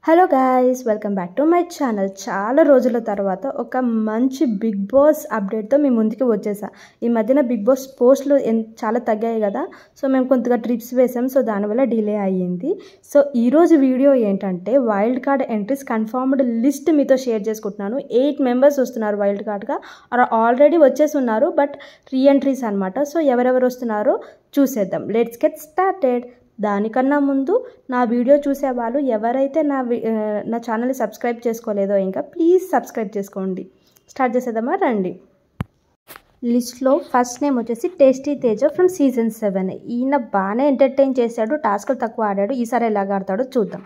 Hello guys, welcome back to my channel. చాలా రోజుల తర్వాత ఒక మంచి బిగ్ బాస్ అప్డేట్తో మీ ముందుకు వచ్చేసా. ఈ మధ్యన బిగ్ బాస్ పోస్టులు చాలా తగ్గాయి కదా, సో మేము కొంతగా ట్రిప్స్ వేసాం, సో దానివల్ల డిలే అయ్యింది. సో ఈరోజు వీడియో ఏంటంటే wild card entries confirmed list మీతో షేర్ చేసుకుంటున్నాను. 8 మెంబర్స్ వస్తున్నారు వైల్డ్ కార్డ్గా, ఆల్రెడీ వచ్చేసి ఉన్నారు, బట్ రీఎంట్రీస్ అనమాట. సో ఎవరెవరు వస్తున్నారో చూసేద్దాం. Let's get started. దానికన్నా ముందు నా వీడియో చూసే వాళ్ళు ఎవరైతే నా ఛానల్ని సబ్స్క్రైబ్ చేసుకోలేదో ఇంకా ప్లీజ్ సబ్స్క్రైబ్ చేసుకోండి. స్టార్ట్ చేసేద్దామా, రండి. లిస్ట్లో ఫస్ట్ నేమ్ వచ్చేసి టేస్టీ తేజ ఫ్రమ్ సీజన్ 7. ఈయన బాగానే ఎంటర్టైన్ చేశాడు, టాస్క్లు తక్కువ ఆడాడు. ఈసారి ఎలాగ ఆడతాడో చూద్దాం.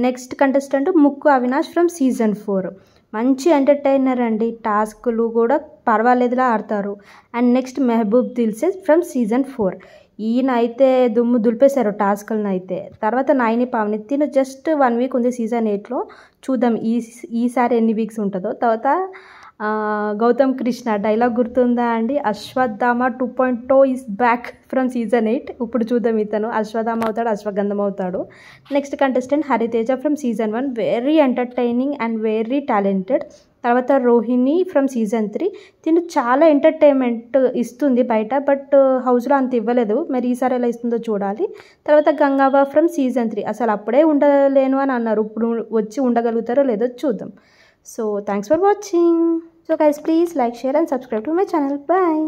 నెక్స్ట్ కంటెస్టెంట్ ముక్కు అవినాష్ ఫ్రమ్ సీజన్ 4. మంచి ఎంటర్టైనర్ అండి, టాస్కులు కూడా పర్వాలేదులా ఆడతారు. అండ్ నెక్స్ట్ మెహబూబ్ దిల్సేజ్ ఫ్రమ్ సీజన్ 4. ఈయన అయితే దుమ్ము దులిపేశారు టాస్కులను అయితే. తర్వాత నాయిని పావని, తిను జస్ట్ 1 వీక్ ఉంది సీజన్ 8లో, చూద్దాం ఈసారి ఎన్ని వీక్స్ ఉంటుందో. తర్వాత గౌతమ్ కృష్ణ, డైలాగ్ గుర్తుందా అండి, Ashwatthama 2.0 is back from season 8. ఇప్పుడు చూద్దాం ఇతను అశ్వత్థామ అవుతాడు, అశ్వగంధం అవుతాడు. Next contestant Hariteja from season 1, very entertaining and very talented. తర్వాత రోహిణి ఫ్రమ్ సీజన్ 3, తిను చాలా ఎంటర్టైన్మెంట్ ఇస్తుంది బయట, బట్ హౌస్లో అంత ఇవ్వలేదు, మరి ఈసారి ఎలా ఇస్తుందో చూడాలి. తర్వాత గంగావా ఫ్రమ్ సీజన్ 3, అసలు అప్పుడే ఉండలేను అని అన్నారు, ఇప్పుడు వచ్చి ఉండగలుగుతారో లేదో చూద్దాం. So thanks for watching. So guys, please like, share and subscribe to my channel. Bye.